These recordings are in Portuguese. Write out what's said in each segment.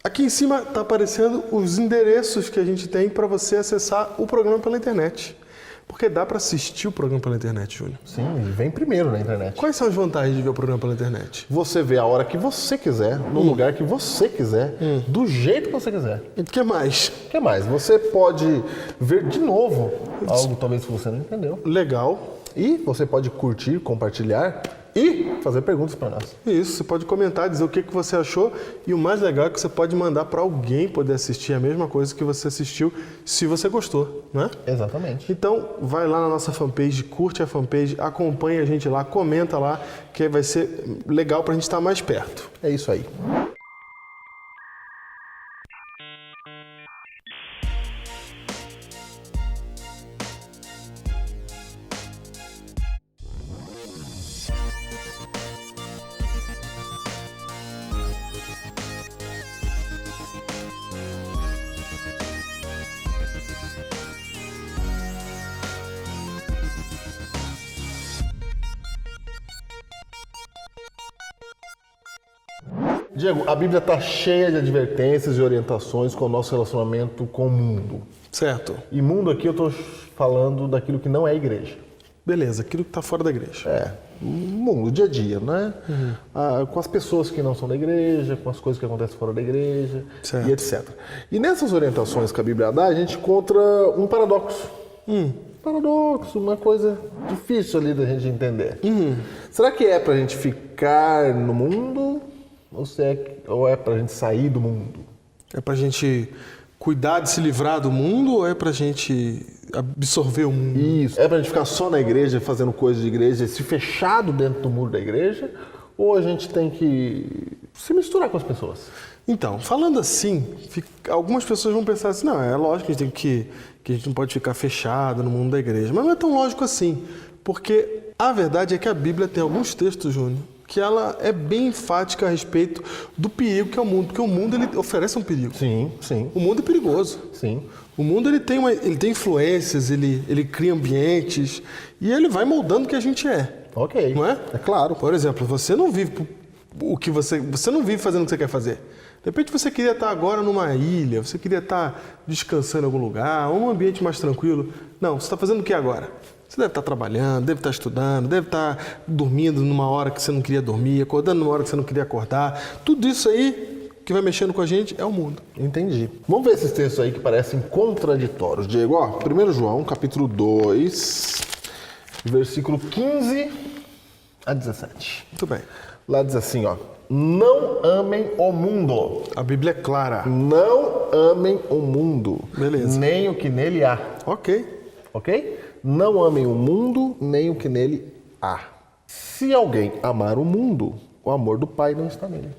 Aqui em cima está aparecendo os endereços que a gente tem para você acessar o programa pela internet. Porque dá para assistir o programa pela internet, Júnior. Sim, ele vem primeiro na internet. Quais são as vantagens de ver o programa pela internet? Você vê a hora que você quiser, no lugar que você quiser, do jeito que você quiser. E o que mais? O que mais? Você pode ver de novo algo talvez que você não entendeu. Legal. E você pode curtir, compartilhar e fazer perguntas para nós. Isso, você pode comentar, dizer o que você achou. E o mais legal é que você pode mandar para alguém poder assistir a mesma coisa que você assistiu, se você gostou, né? Exatamente. Então, vai lá na nossa fanpage, curte a fanpage, acompanha a gente lá, comenta lá, que vai ser legal para a gente estar mais perto. É isso aí. Diego, a Bíblia está cheia de advertências e orientações com o nosso relacionamento com o mundo. Certo. E mundo aqui eu estou falando daquilo que não é igreja. Beleza, aquilo que está fora da igreja. Mundo, dia a dia, né? Com as pessoas que não são da igreja, com as coisas que acontecem fora da igreja, Certo. e etc. E nessas orientações que a Bíblia dá, a gente encontra um paradoxo. Paradoxo, uma coisa difícil ali da gente entender. Será que é pra gente ficar no mundo ou é pra gente sair do mundo? É pra gente cuidar de se livrar do mundo ou é pra gente absorver o mundo? Isso. É pra gente ficar só na igreja, fazendo coisas de igreja, se fechado dentro do muro da igreja? Ou a gente tem que se misturar com as pessoas? Então, falando assim, algumas pessoas vão pensar assim, não, é lógico que a gente não pode ficar fechado no mundo da igreja. Mas não é tão lógico assim, porque a verdade é que a Bíblia tem alguns textos, Júnior, que ela é bem enfática a respeito do perigo que é o mundo, porque o mundo ele oferece um perigo. Sim, sim. O mundo é perigoso. Sim. O mundo ele tem influências, ele cria ambientes e ele vai moldando o que a gente é. Ok. Não é? É claro. Por exemplo, você não vive você não vive fazendo o que você quer fazer. De repente você queria estar agora numa ilha, você queria estar descansando em algum lugar, um ambiente mais tranquilo. Não, você está fazendo o que agora? Você deve estar trabalhando, deve estar estudando, deve estar dormindo numa hora que você não queria dormir, acordando numa hora que você não queria acordar. Tudo isso aí que vai mexendo com a gente é o mundo. Entendi. Vamos ver esses textos aí que parecem contraditórios. Diego, 1 João, capítulo 2, versículo 15 a 17. Muito bem. Lá diz assim, não amem o mundo. A Bíblia é clara. Não amem o mundo. Beleza. Nem o que nele há. Ok. Ok? Não amem o mundo, nem o que nele há. Se alguém amar o mundo, o amor do Pai não está nele.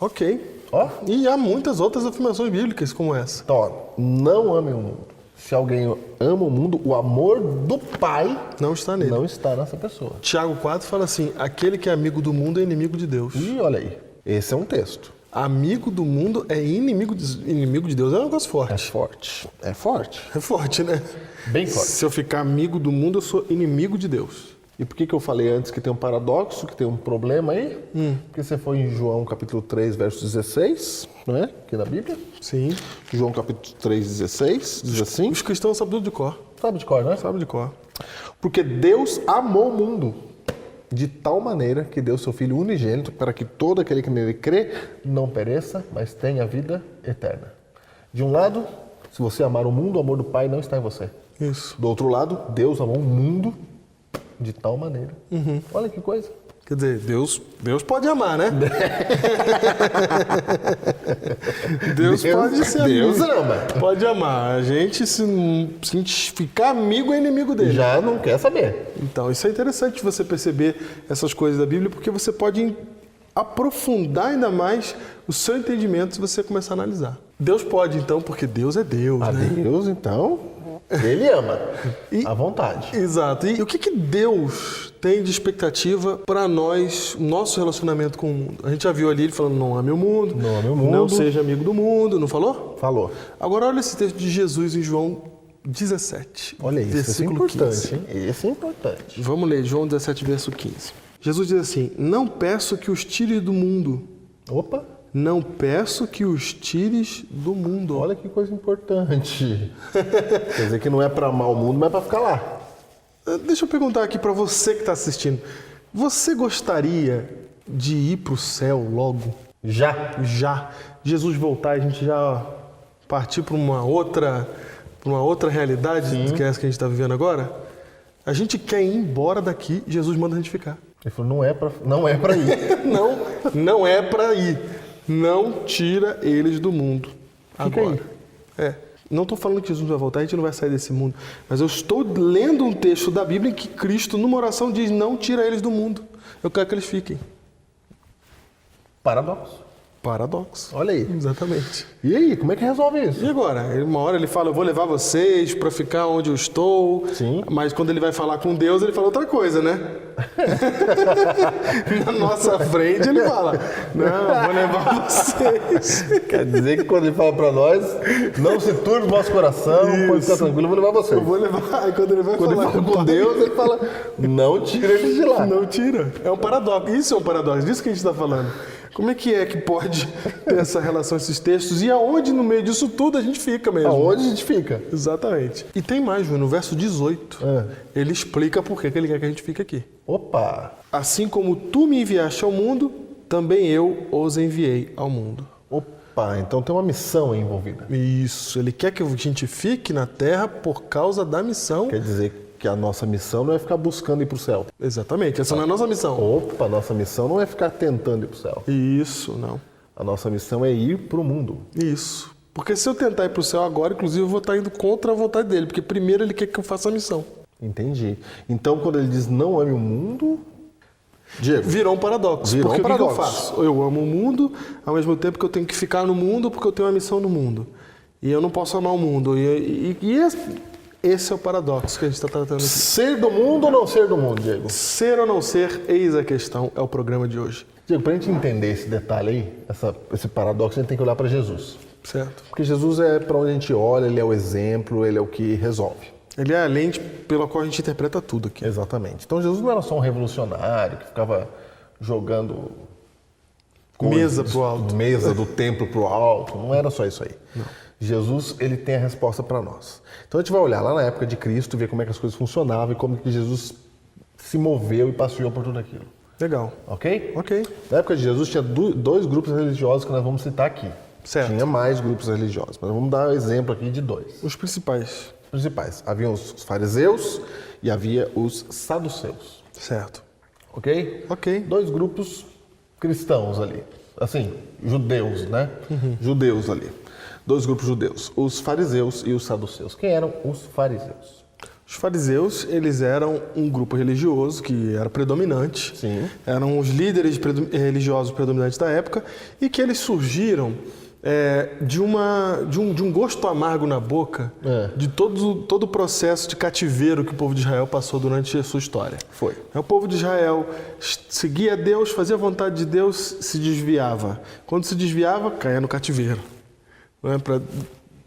Ok. Ó. E há muitas outras afirmações bíblicas como essa. Então, não amem o mundo. Se alguém ama o mundo, o amor do Pai Não está nele. não está nessa pessoa. Tiago 4 fala assim, aquele que é amigo do mundo é inimigo de Deus. E olha aí, esse é um texto. Amigo do mundo é inimigo de Deus. É um negócio É forte. forte. É forte. É forte, né? Bem forte. Se eu ficar amigo do mundo, eu sou inimigo de Deus. E por que eu falei antes que tem um paradoxo, que tem um problema aí? Porque você foi em João capítulo 3, verso 16, não é? Aqui na Bíblia. Sim. João capítulo 3, 16, diz assim. Os cristãos sabem tudo de cor. Sabe de cor, né? Sabem de cor. Porque Deus amou o mundo de tal maneira que deu seu Filho unigênito para que todo aquele que nele crê não pereça, mas tenha vida eterna. De um lado, se você amar o mundo, o amor do Pai não está em você. Isso. Do outro lado, Deus amou o mundo de tal maneira. Olha que coisa. Quer dizer, Deus pode amar, né? Deus pode ser Deus amigo. ama. Pode amar. A gente, se a gente ficar amigo, é inimigo dele. Já não quer saber. Então, isso é interessante você perceber essas coisas da Bíblia, porque você pode aprofundar ainda mais o seu entendimento se você começar a analisar. Deus pode, então, porque Deus é Deus, A né? Deus, então, Ele ama. E- À vontade. Exato. E o que Deus tem de expectativa para nós, nosso relacionamento com o mundo? A gente já viu ali ele falando, não ame o mundo, Não ame o mundo. não seja amigo do mundo, não falou? Falou. Agora olha esse texto de Jesus em João 17, Olha isso, esse é versículo importante, 15. hein? Esse é importante. Vamos ler João 17, verso 15. Jesus diz assim, não peço que os tire do mundo, Opa, não peço que os tires do mundo. Olha que coisa importante. Quer dizer que não é para amar o mundo, mas é para ficar lá. Deixa eu perguntar aqui para você que está assistindo. Você gostaria de ir para o céu logo? Já. Jesus voltar e a gente já partir para uma outra realidade do que é essa que a gente está vivendo agora? A gente quer ir embora daqui, Jesus manda a gente ficar. Ele falou, não é para ir. não é para ir. Não tira eles do mundo. Fica agora. aí. Não estou falando que Jesus vai voltar, a gente não vai sair desse mundo. Mas eu estou lendo um texto da Bíblia em que Cristo, numa oração, diz, não tira eles do mundo. Eu quero que eles fiquem. Paradoxo. Olha aí. Exatamente. E aí, como é que resolve isso? E agora? Uma hora ele fala, eu vou levar vocês para ficar onde eu estou. Sim. Mas quando ele vai falar com Deus, ele fala outra coisa, né? Na nossa frente ele fala, não, eu vou levar vocês. Quer dizer que quando ele fala para nós, não se turbe o vosso coração, pode ficar tranquilo, eu vou levar vocês. Eu vou levar. Aí quando ele vai Quando falar ele fala com Deus, ele fala, não tira eles de lá. Não tira. É um paradoxo. Isso é um paradoxo. Disso que a gente está falando. Como é que pode ter essa relação, esses textos? E aonde no meio disso tudo a gente fica mesmo? Aonde a gente fica? Exatamente. E tem mais, Júnior, no verso 18. Ele explica por que ele quer que a gente fique aqui. Opa! Assim como tu me enviaste ao mundo, também eu os enviei ao mundo. Opa, então tem uma missão aí envolvida. Isso. Ele quer que a gente fique na terra por causa da missão. Quer dizer que a nossa missão não é ficar buscando ir para o céu. Exatamente. Essa não é a nossa missão. Opa, a nossa missão não é ficar tentando ir para o céu. Isso, não. A nossa missão é ir para o mundo. Isso. Porque se eu tentar ir para o céu agora, inclusive, eu vou estar indo contra a vontade dele. Porque primeiro ele quer que eu faça a missão. Entendi. Então, quando ele diz não ame o mundo... Diego. Virou um paradoxo. Virou porque um paradoxo. o que eu faço? Eu amo o mundo, ao mesmo tempo que eu tenho que ficar no mundo porque eu tenho uma missão no mundo. E eu não posso amar o mundo. Esse é o paradoxo que a gente está tratando aqui. Ser do mundo ou não ser do mundo, Diego? Ser ou não ser, eis a questão, é o programa de hoje. Diego, para a gente entender esse detalhe aí, esse paradoxo, a gente tem que olhar para Jesus. Certo. Porque Jesus é para onde a gente olha, ele é o exemplo, ele é o que resolve. Ele é a lente pela qual a gente interpreta tudo aqui. Exatamente. Então Jesus não era só um revolucionário que ficava jogando Mesa pro alto. Mesa do templo pro alto. Não era só isso aí. Não. Jesus, ele tem a resposta para nós. Então a gente vai olhar lá na época de Cristo, ver como é que as coisas funcionavam e como que Jesus se moveu e passeou por tudo aquilo. Legal. Ok? Ok. Na época de Jesus tinha dois grupos religiosos que nós vamos citar aqui. Certo. Tinha mais grupos religiosos, mas vamos dar um exemplo aqui de dois. Os principais. Principais. Havia os fariseus e havia os saduceus. Certo. Ok? Ok. Dois grupos cristãos ali. Assim, judeus, né? Judeus ali. Dois grupos judeus. Os fariseus e os saduceus. Quem eram os fariseus? Os fariseus, eles eram um grupo religioso que era predominante. Sim. Eram os líderes religiosos predominantes da época e que eles surgiram de um gosto amargo na boca de todo o processo de cativeiro que o povo de Israel passou durante a sua história. Foi. O povo de Israel seguia Deus, fazia a vontade de Deus, se desviava. Quando se desviava, caía no cativeiro, para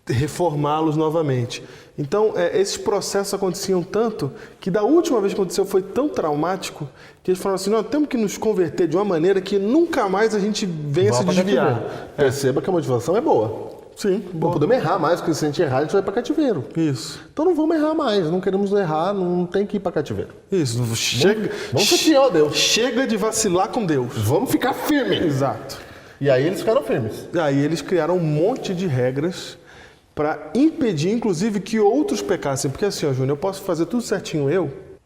reformá-los novamente. Então, esses processos aconteciam tanto que da última vez que aconteceu foi tão traumático que eles falaram assim, nós temos que nos converter de uma maneira que nunca mais a gente venha se desviar. Perceba que a motivação é boa. Sim, Não boa. podemos errar mais, porque se a gente errar, a gente vai para cativeiro. Isso. Então não vamos errar mais, não queremos errar, não tem que ir para cativeiro. Isso. Chega, Vamos ser fiel a Deus. Chega de vacilar com Deus. Vamos ficar firmes. Exato. E aí eles ficaram firmes. Aí eles criaram um monte de regras para impedir, inclusive, que outros pecassem. Porque assim, ó, Júnior, eu posso fazer tudo certinho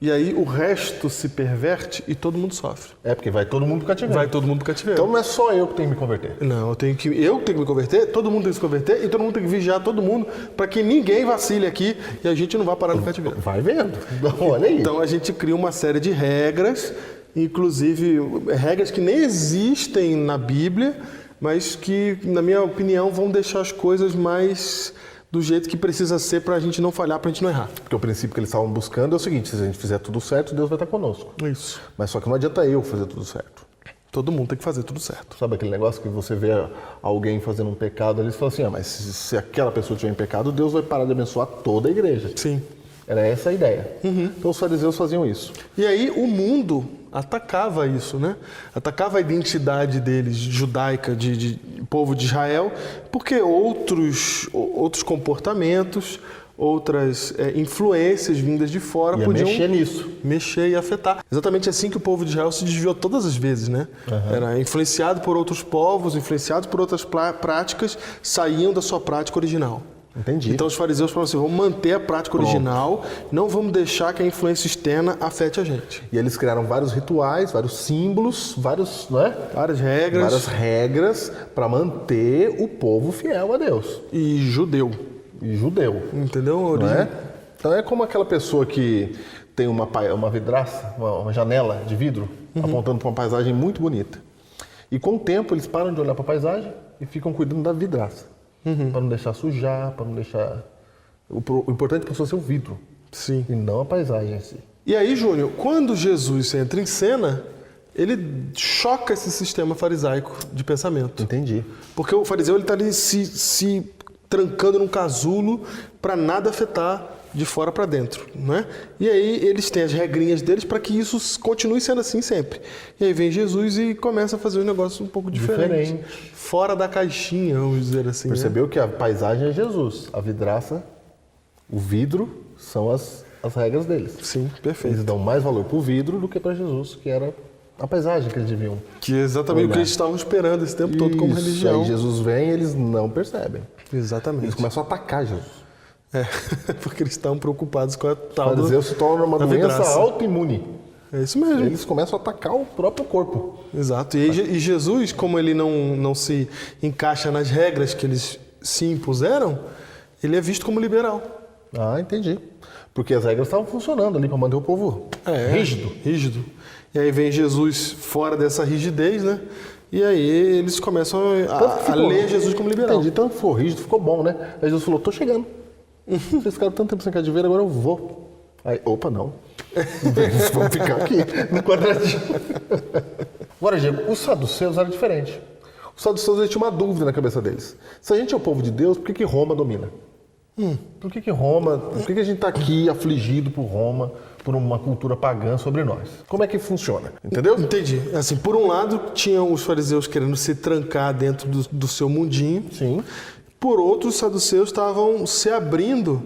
e aí o resto se perverte e todo mundo sofre. Porque vai todo mundo pro cativeiro. Vai todo mundo pro cativeiro. Então não é só eu que tenho que me converter. Não, eu tenho que me converter, todo mundo tem que se converter e todo mundo tem que vigiar todo mundo para que ninguém vacile aqui e a gente não vá parar no cativeiro. Vai vendo. Olha aí. Então a gente cria uma série de regras, inclusive regras que nem existem na Bíblia, mas que, na minha opinião, vão deixar as coisas mais do jeito que precisa ser para a gente não falhar, para a gente não errar. Porque o princípio que eles estavam buscando é o seguinte, se a gente fizer tudo certo, Deus vai estar conosco. Isso. Mas só que não adianta eu fazer tudo certo. Todo mundo tem que fazer tudo certo. Sabe aquele negócio que você vê alguém fazendo um pecado, eles falam assim, mas se aquela pessoa tiver em pecado, Deus vai parar de abençoar toda a igreja. Sim. Era essa a ideia. Então os fariseus faziam isso. E aí o mundo, atacava isso, né? Atacava a identidade deles, judaica, de povo de Israel, porque outros comportamentos, outras influências vindas de fora podiam mexer nisso. Mexer e afetar. Exatamente assim que o povo de Israel se desviou todas as vezes, né? Era influenciado por outros povos, influenciado por outras práticas, saíam da sua prática original. Entendi. Então os fariseus falaram assim, vamos manter a prática original, não vamos deixar que a influência externa afete a gente. E eles criaram vários rituais, vários símbolos, várias regras para manter o povo fiel a Deus. E judeu. Entendeu? Não é? Então é como aquela pessoa que tem uma vidraça, uma janela de vidro, apontando para uma paisagem muito bonita. E com o tempo eles param de olhar para a paisagem e ficam cuidando da vidraça. Para não deixar sujar, para não deixar... O importante é a pessoa ser o vidro. Sim. E não a paisagem em si. E aí, Júnior, quando Jesus entra em cena, ele choca esse sistema farisaico de pensamento. Entendi. Porque o fariseu está ali se trancando num casulo para nada afetar de fora para dentro, né? E aí eles têm as regrinhas deles para que isso continue sendo assim sempre. E aí vem Jesus e começa a fazer um negócio um pouco diferente. Fora da caixinha, vamos dizer assim. Percebeu que a paisagem é Jesus, a vidraça, o vidro são as regras deles. Sim, perfeito. Eles dão mais valor para o vidro do que para Jesus, que era a paisagem que eles deviam. Que é exatamente o que eles estavam esperando esse tempo todo como religião. Aí Jesus vem e eles não percebem. Exatamente. Eles começam a atacar Jesus. Porque eles estão preocupados com a tal Para dizer, se torna uma doença autoimune. É isso mesmo. Eles começam a atacar o próprio corpo. Exato. E Jesus, como ele não se encaixa nas regras que eles se impuseram, ele é visto como liberal. Ah, entendi. Porque as regras estavam funcionando ali para manter o povo rígido. E aí vem Jesus fora dessa rigidez, né? E aí eles começam a ler Jesus como liberal. Entendi. Tanto for rígido, ficou bom, né? Aí Jesus falou, tô chegando. Vocês ficaram tanto tempo sem cadeira, agora eu vou. Aí, opa, não. Vamos ficar aqui, no quadradinho. Agora, Diego, os saduceus eram diferentes. Os saduceus, eles tinham uma dúvida na cabeça deles. Se a gente é o povo de Deus, por que Roma domina? Por que a gente está aqui afligido por Roma, por uma cultura pagã sobre nós? Como é que funciona? Entendeu? Entendi. Assim, por um lado, tinham os fariseus querendo se trancar dentro do seu mundinho. Sim. Por outro, os saduceus estavam se abrindo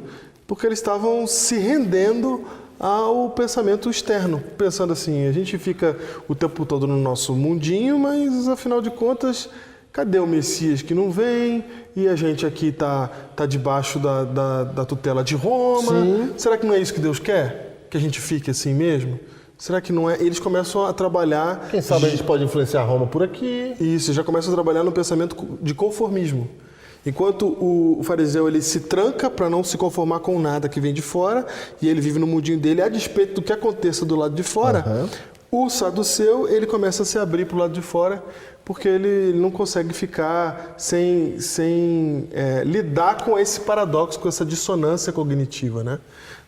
porque eles estavam se rendendo ao pensamento externo. Pensando assim, a gente fica o tempo todo no nosso mundinho, mas afinal de contas, cadê o Messias que não vem? E a gente aqui tá debaixo da tutela de Roma. Sim. Será que não é isso que Deus quer? Que a gente fique assim mesmo? Será que não é? Eles começam a trabalhar... Quem sabe a gente pode influenciar Roma por aqui. Isso, já começam a trabalhar no pensamento de conformismo. Enquanto o fariseu ele se tranca para não se conformar com nada que vem de fora, e ele vive no mundinho dele a despeito do que aconteça do lado de fora, o saduceu ele começa a se abrir para o lado de fora, porque ele não consegue ficar sem lidar com esse paradoxo, com essa dissonância cognitiva, né?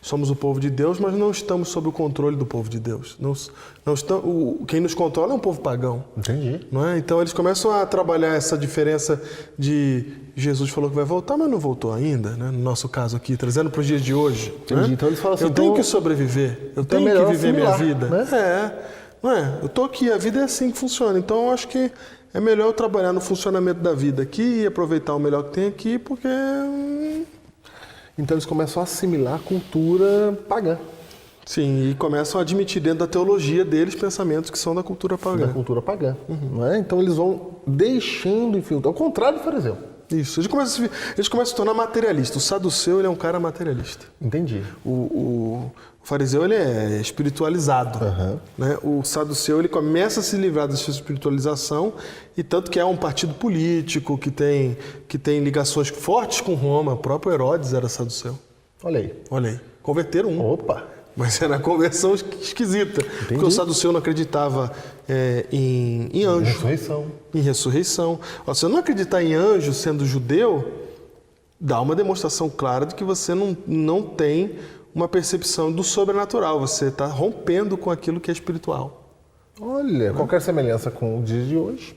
Somos o povo de Deus, mas não estamos sob o controle do povo de Deus. Quem nos controla é um povo pagão. Entendi. Não é? Então eles começam a trabalhar essa diferença de Jesus falou que vai voltar, mas não voltou ainda, né? No nosso caso aqui, trazendo para os dias de hoje. Entendi. Né? Então eles falam assim, eu tenho que sobreviver, eu tenho que viver minha vida. Né? Não é? Eu estou aqui, a vida é assim que funciona. Então eu acho que é melhor eu trabalhar no funcionamento da vida aqui e aproveitar o melhor que tem aqui, porque... Então eles começam a assimilar a cultura pagã. Sim, e começam a admitir dentro da teologia deles pensamentos que são da cultura pagã. Da cultura pagã. Não é? Então eles vão deixando infiltrar. Ao contrário do fariseu. Isso, eles começam a se tornar materialista. O saduceu ele é um cara materialista. Entendi. O fariseu ele é espiritualizado. Né? O saduceu ele começa a se livrar dessa espiritualização, e tanto que é um partido político que tem ligações fortes com Roma. O próprio Herodes era saduceu. Olha aí. Converteram um. Opa! Mas era uma conversão esquisita. Entendi. Porque o saduceu não acreditava em anjo. Em ressurreição. Se você não acreditar em anjo sendo judeu, dá uma demonstração clara de que você não tem uma percepção do sobrenatural. Você está rompendo com aquilo que é espiritual. Olha, qualquer semelhança com o dia de hoje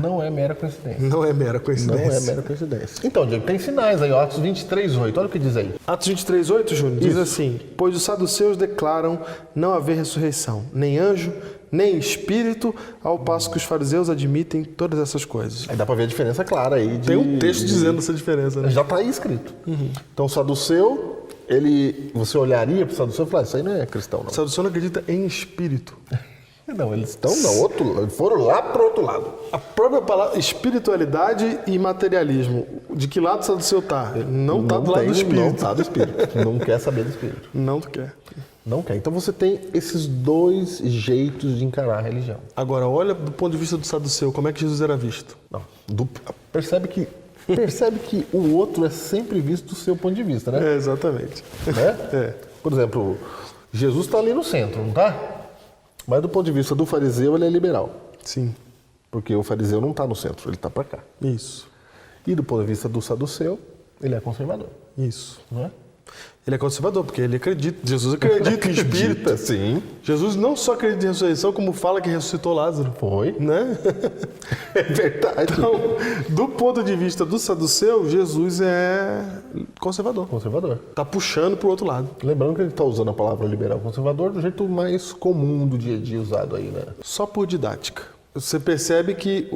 não é mera coincidência. Não é mera coincidência. Não é mera coincidência. Então, Diego, tem sinais aí, Atos 23:8. Olha o que diz aí. Atos 23:8, Júnior, diz assim: pois os saduceus declaram não haver ressurreição, nem anjo, nem em espírito, ao passo que os fariseus admitem todas essas coisas. Aí dá pra ver a diferença clara aí. Tem um texto dizendo essa diferença, né? Já tá aí escrito. Então o saduceu, você olharia pro saduceu e falaria, isso aí não é cristão, não. O saduceu não acredita em espírito. Não, eles estão no outro, foram lá pro outro lado. A própria palavra espiritualidade e materialismo. De que lado o saduceu tá? Não tá do lado do espírito. Não tá do espírito. Não quer saber do espírito. Não quer. Não quer. Então você tem esses dois jeitos de encarar a religião. Agora, olha do ponto de vista do saduceu, como é que Jesus era visto? Não. Percebe que o outro é sempre visto do seu ponto de vista, né? Exatamente. Né? É. Por exemplo, Jesus está ali no centro, não tá? Mas do ponto de vista do fariseu, ele é liberal. Sim. Porque o fariseu não está no centro, ele está para cá. Isso. E do ponto de vista do saduceu, ele é conservador. Isso. Não é? Ele é conservador, porque ele acredita. Jesus acredita em espírito. Sim. Jesus não só acredita em ressurreição, como fala que ressuscitou Lázaro. Foi. Né? É verdade. Então, do ponto de vista do saduceu, Jesus é conservador. Conservador. Tá puxando pro outro lado. Lembrando que ele está usando a palavra liberal conservador do jeito mais comum do dia a dia usado aí, né? Só por didática. Você percebe que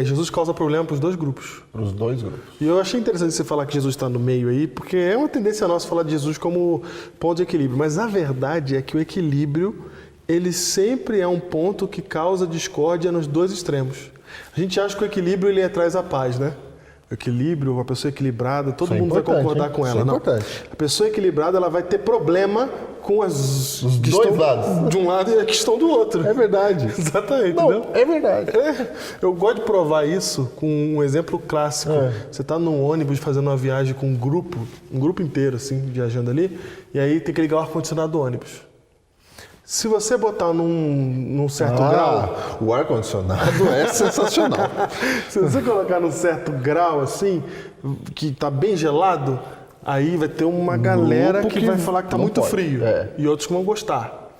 Jesus causa problema para os dois grupos. Para os dois grupos. E eu achei interessante você falar que Jesus está no meio aí, porque é uma tendência nossa falar de Jesus como ponto de equilíbrio. Mas a verdade é que o equilíbrio, ele sempre é um ponto que causa discórdia nos dois extremos. A gente acha que o equilíbrio ele traz a paz, né? O equilíbrio, uma pessoa equilibrada, todo mundo vai concordar com ela. Isso é Não. importante. A pessoa equilibrada, ela vai ter problema com os dois lados. De um lado e a questão do outro. É verdade. Exatamente, Não, entendeu? é verdade. Eu gosto de provar isso com um exemplo clássico. Você está num ônibus fazendo uma viagem com um grupo inteiro, assim, viajando ali, e aí tem que ligar o ar-condicionado do ônibus. Se você botar num certo grau... O ar-condicionado é sensacional. Se você colocar num certo grau, assim, que tá bem gelado, aí vai ter uma galera que vai falar que tá muito frio. E outros que vão gostar.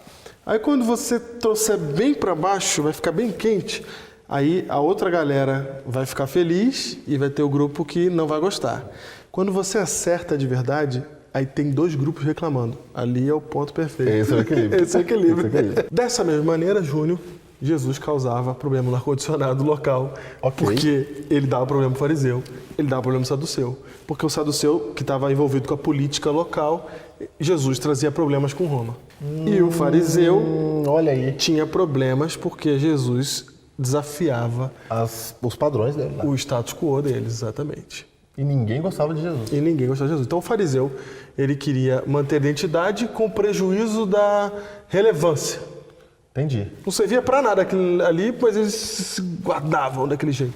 Aí quando você trouxer bem para baixo, vai ficar bem quente, aí a outra galera vai ficar feliz e vai ter o grupo que não vai gostar. Quando você acerta de verdade, aí tem dois grupos reclamando. Ali é o ponto perfeito. Esse é o equilíbrio. Esse é o equilíbrio. Dessa mesma maneira, Júnior, Jesus causava problema no ar-condicionado local, porque ele dava problema pro fariseu, ele dava problema pro saduceu. Porque o saduceu, que estava envolvido com a política local, Jesus trazia problemas com Roma. E o fariseu olha aí, tinha problemas porque Jesus desafiava os padrões dele lá. o status quo deles, exatamente. E ninguém gostava de Jesus. E ninguém gostava de Jesus. Então o fariseu, ele queria manter a identidade com prejuízo da relevância. Entendi. Não servia para nada aquilo ali, mas eles se guardavam daquele jeito.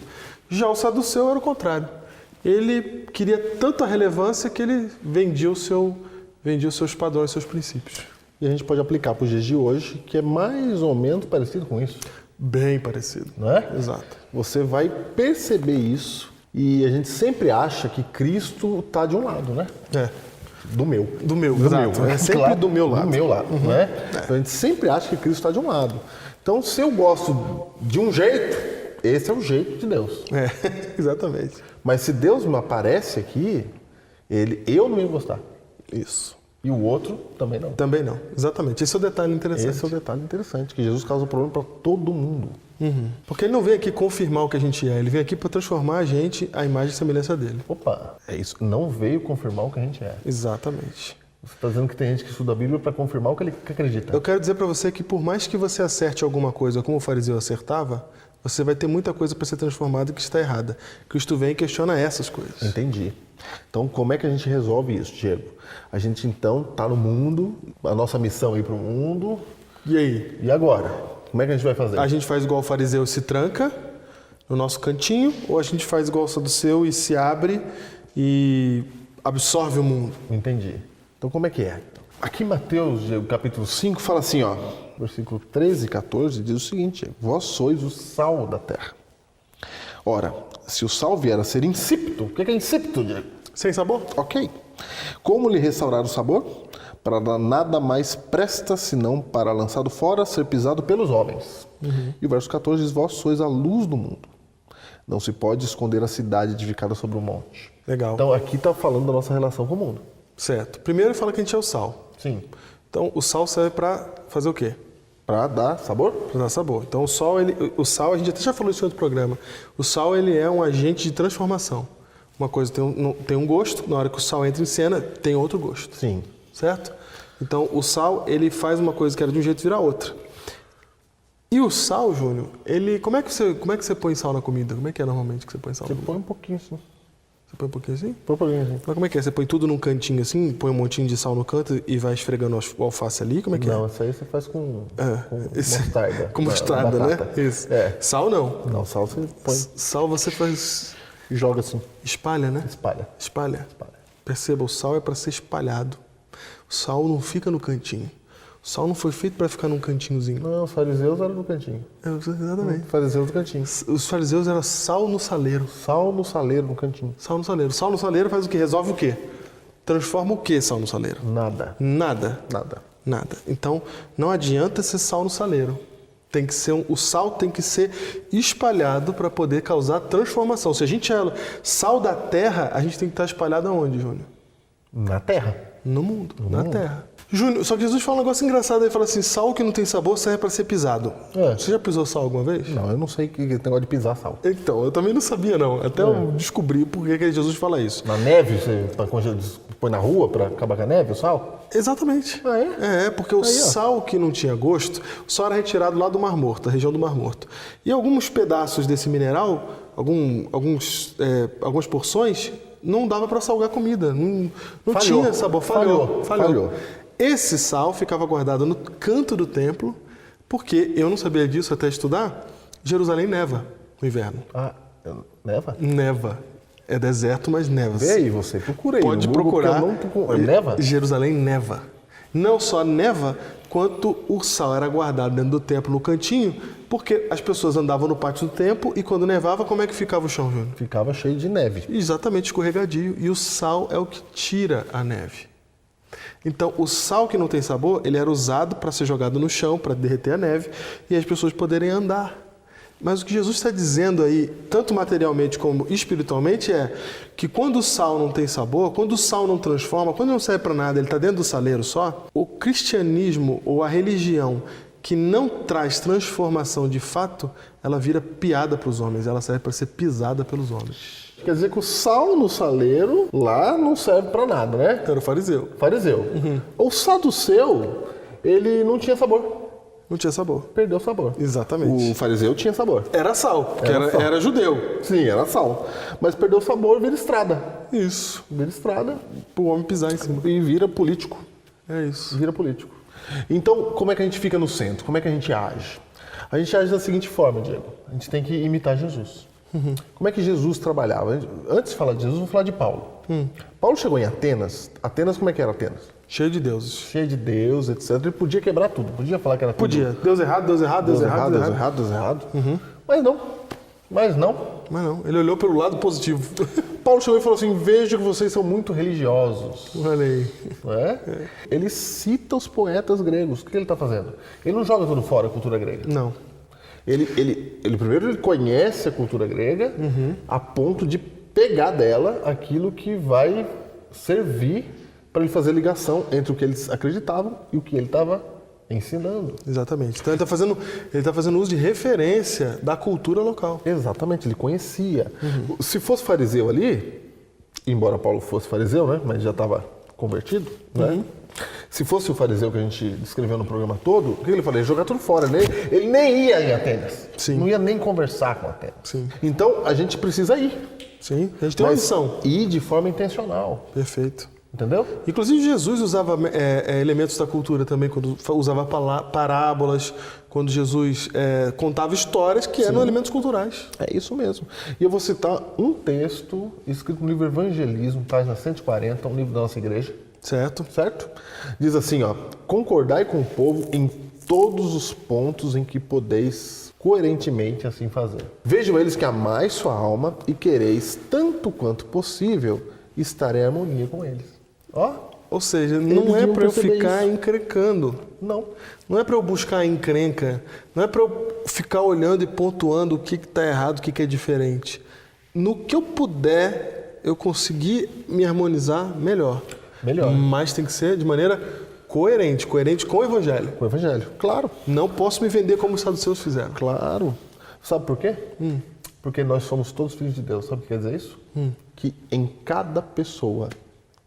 Já o saduceu era o contrário. Ele queria tanta relevância que ele vendia os seus padrões, seus princípios. E a gente pode aplicar para os dias de hoje, que é mais ou menos parecido com isso. Bem parecido. Não é? Exato. Você vai perceber isso e a gente sempre acha que Cristo está de um lado, né? Do meu. Do meu, exato. É sempre claro, do meu lado. Do meu lado, né? Então a gente sempre acha que Cristo está de um lado. Então se eu gosto de um jeito, esse é o jeito de Deus. Exatamente. Mas se Deus me aparece aqui, eu não ia gostar. Isso. E o outro também não. Também não. Exatamente. Esse é o detalhe interessante. Esse é o detalhe interessante, que Jesus causa problema para todo mundo. Porque ele não vem aqui confirmar o que a gente é, ele vem aqui para transformar a gente à imagem e semelhança dele. Opa, é isso. Não veio confirmar o que a gente é. Exatamente. Você está dizendo que tem gente que estuda a Bíblia para confirmar o que ele acredita. Eu quero dizer para você que por mais que você acerte alguma coisa como o fariseu acertava, você vai ter muita coisa para ser transformada que está errada. Cristo vem e questiona essas coisas. Entendi. Então, como é que a gente resolve isso, Diego? A gente, então, está no mundo, a nossa missão é ir para o mundo. E aí? E agora? Como é que a gente vai fazer? A gente faz igual o fariseu e se tranca no nosso cantinho, ou a gente faz igual o saduceu e se abre e absorve o mundo? Entendi. Então, como é que é? Aqui em Mateus, capítulo 5, fala assim, ó, versículo 13 e 14, diz o seguinte: vós sois o sal da terra. Ora, se o sal vier a ser insípido, o que é insípido, Diego? Sem sabor? Ok. Como lhe restaurar o sabor? Para nada mais presta, senão para, lançado fora, ser pisado pelos homens. E o verso 14 diz, vós sois a luz do mundo. Não se pode esconder a cidade edificada sobre um monte. Legal. Então, aqui está falando da nossa relação com o mundo. Certo. Primeiro ele fala que a gente é o sal. Sim. Então, o sal serve para fazer o quê? Para dar sabor? Para dar sabor. Então o sal, a gente até já falou isso em outro programa, o sal ele é um agente de transformação. Uma coisa tem um gosto, na hora que o sal entra em cena, tem outro gosto. Sim. Certo? Então o sal, ele faz uma coisa que era de um jeito virar outra. E o sal, Júnior, ele... Como é que você põe sal na comida? Como é que é normalmente que você põe sal na Você comida? põe um pouquinho assim. Você põe um pouquinho assim? Põe um pouquinho assim. Mas como é que é? Você põe tudo num cantinho assim, põe um montinho de sal no canto e vai esfregando o alface ali? Como é que Não, é? isso aí você faz com Esse- mostarda. Com mostarda, né? batata. Isso. É. Sal não. Não, sal você põe Sal você faz... e joga assim. Espalha, né? Espalha. Espalha. Espalha. Perceba, o sal é para ser espalhado. O sal não fica no cantinho. O sal não foi feito para ficar num cantinhozinho. Não, os fariseus eram no cantinho. Exatamente. Os fariseus no cantinho. Os fariseus eram sal no saleiro. Sal no saleiro no cantinho. Sal no saleiro. Sal no saleiro faz o quê? Resolve o quê? Transforma o quê, sal no saleiro? Nada. Nada. Nada. Nada. Então, não adianta ser sal no saleiro. Tem que ser o sal tem que ser espalhado para poder causar transformação. Se a gente é sal da terra, a gente tem que estar espalhado aonde, Júnior? Na terra. No mundo, na terra. Júnior, só que Jesus fala um negócio engraçado, ele fala assim, sal que não tem sabor serve para ser pisado. É. Você já pisou sal alguma vez? Não, eu não sei que negócio de pisar sal. Então, eu também não sabia não, até eu descobri por que Jesus fala isso. Na neve, você põe na rua para acabar com a neve, o sal? Exatamente. Ah, é? É, porque o sal que não tinha gosto, o sal era retirado lá do Mar Morto, da região do Mar Morto. E alguns pedaços desse mineral, algumas porções, não dava para salgar a comida. Não Falhou. tinha sabor. Falhou. Falhou. Esse sal ficava guardado no canto do templo, porque eu não sabia disso até estudar, Jerusalém neva no inverno. Ah, neva? Neva. É deserto, mas neva. Vê aí, você procura aí. Pode no Google, procurar. que eu não procuro. Neva? Jerusalém neva. Não só neva, quanto o sal era guardado dentro do templo no cantinho, porque as pessoas andavam no pátio do templo e quando nevava, como é que ficava o chão, Júnior? Ficava cheio de neve. Exatamente, escorregadio. E o sal é o que tira a neve. Então, o sal que não tem sabor, ele era usado para ser jogado no chão, para derreter a neve e as pessoas poderem andar. Mas o que Jesus está dizendo aí, tanto materialmente como espiritualmente, é que quando o sal não tem sabor, quando o sal não transforma, quando não serve para nada, ele está dentro do saleiro só, o cristianismo ou a religião que não traz transformação de fato, ela vira piada para os homens, ela serve para ser pisada pelos homens. Quer dizer que o sal no saleiro lá não serve para nada, né? Era o fariseu. Fariseu. O saduceu, ele não tinha sabor. Não tinha sabor. Perdeu o sabor. Exatamente. O fariseu tinha sabor. Era sal, porque Era sal. era judeu. Sim, era sal. Mas perdeu o sabor, vira estrada. Isso. Vira estrada Para o homem pisar em cima. e vira político. É isso. Vira político. Então, como é que a gente fica no centro? Como é que a gente age? A gente age da seguinte forma, Diego. A gente tem que imitar Jesus. Como é que Jesus trabalhava? Antes de falar de Jesus, vamos falar de Paulo. Paulo chegou em Atenas. Atenas, como é que era Atenas? Cheio de deuses. Cheio de Deus, etc. Ele podia quebrar tudo. Podia falar que era tudo. Podia. Deus errado, Deus errado, Deus errado, Deus errado. Deus errado. Mas não. Mas não, ele olhou pelo lado positivo. Paulo chegou e falou assim, vejo que vocês são muito religiosos. Olha aí. Não é? Ele cita os poetas gregos. O que ele está fazendo? Ele não joga tudo fora a cultura grega. Não. Ele primeiro ele conhece a cultura grega a ponto de pegar dela aquilo que vai servir para ele fazer ligação entre o que eles acreditavam e o que ele estava ensinando. Exatamente. Então ele está fazendo uso de referência da cultura local. Exatamente, ele conhecia. Se fosse fariseu ali, embora Paulo fosse fariseu, né, mas já estava convertido, né? Se fosse o fariseu que a gente descreveu no programa todo, o que ele falou? Ele ia jogar tudo fora. Ele nem ia em Atenas. Sim. Não ia nem conversar com Atenas. Sim. Então, a gente precisa ir. Sim, a gente tem uma Mas missão. ir de forma intencional. Perfeito. Entendeu? Inclusive Jesus usava elementos da cultura também, quando usava parábolas, quando Jesus contava histórias que eram elementos culturais. É isso mesmo. E eu vou citar um texto escrito no livro Evangelismo, página 140, um livro da nossa igreja. Certo? Certo? Diz assim, ó, concordai com o povo em todos os pontos em que podeis coerentemente assim fazer. Vejam eles que amais sua alma e quereis, tanto quanto possível, estar em harmonia com eles. Ó, Ou seja, não é deviam para eu perceber ficar isso. encrencando. não. Não é para eu buscar encrenca. Não é para eu ficar olhando e pontuando o que está errado, o que é diferente. No que eu puder, eu conseguir me harmonizar melhor. Melhor. Mas tem que ser de maneira Coerente com o Evangelho. Com o Evangelho, claro. Não posso me vender como os saduceus fizeram. Claro. Sabe por quê? Porque nós somos todos filhos de Deus. Sabe o que quer dizer isso? Que em cada pessoa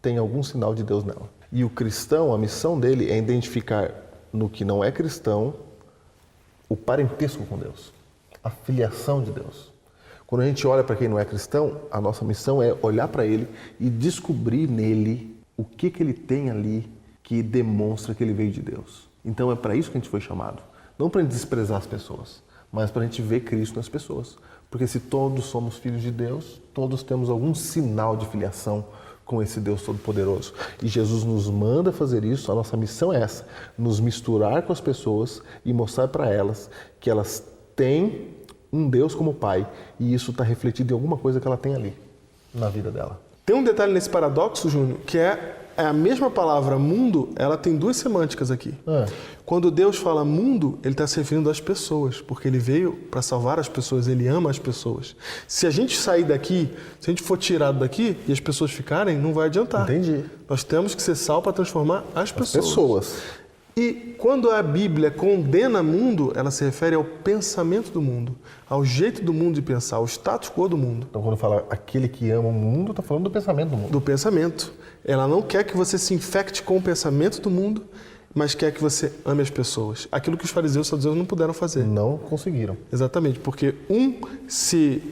tem algum sinal de Deus nela. E o cristão, a missão dele é identificar no que não é cristão o parentesco com Deus, a filiação de Deus. Quando a gente olha para quem não é cristão, a nossa missão é olhar para ele e descobrir nele o que ele tem ali que demonstra que ele veio de Deus. Então é para isso que a gente foi chamado. Não para desprezar as pessoas, mas para a gente ver Cristo nas pessoas. Porque se todos somos filhos de Deus, todos temos algum sinal de filiação com esse Deus Todo-Poderoso. E Jesus nos manda fazer isso, a nossa missão é essa, nos misturar com as pessoas e mostrar para elas que elas têm um Deus como Pai, e isso está refletido em alguma coisa que ela tem ali, na vida dela. Tem um detalhe nesse paradoxo, Júnior, que é a mesma palavra mundo, ela tem duas semânticas aqui. Quando Deus fala mundo, ele está se referindo às pessoas, porque ele veio para salvar as pessoas, ele ama as pessoas. Se a gente sair daqui, se a gente for tirado daqui e as pessoas ficarem, não vai adiantar. Entendi. Nós temos que ser sal para transformar as pessoas. E quando a Bíblia condena mundo, ela se refere ao pensamento do mundo, ao jeito do mundo de pensar, ao status quo do mundo. Então quando fala aquele que ama o mundo, está falando do pensamento do mundo. Do pensamento. Ela não quer que você se infecte com o pensamento do mundo, mas quer que você ame as pessoas. Aquilo que os fariseus e saduceus não puderam fazer. Não conseguiram. Exatamente, porque um se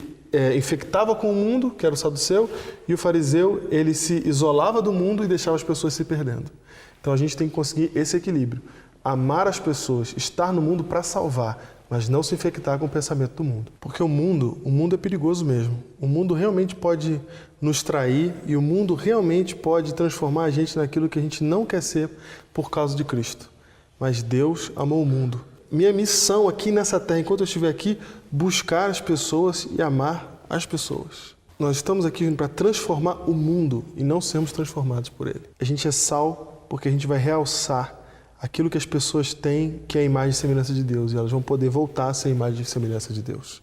infectava com o mundo, que era o saduceu, e o fariseu, ele se isolava do mundo e deixava as pessoas se perdendo. Então a gente tem que conseguir esse equilíbrio. Amar as pessoas, estar no mundo para salvar, mas não se infectar com o pensamento do mundo. Porque o mundo é perigoso mesmo. O mundo realmente pode nos trair e o mundo realmente pode transformar a gente naquilo que a gente não quer ser por causa de Cristo. Mas Deus amou o mundo. Minha missão aqui nessa terra, enquanto eu estiver aqui, buscar as pessoas e amar as pessoas. Nós estamos aqui para transformar o mundo e não sermos transformados por ele. A gente é sal porque a gente vai realçar aquilo que as pessoas têm, que é a imagem e semelhança de Deus, e elas vão poder voltar a ser a imagem e semelhança de Deus.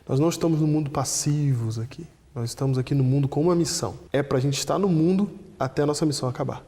Nós não estamos no mundo passivos aqui, nós estamos aqui no mundo com uma missão. É para a gente estar no mundo até a nossa missão acabar.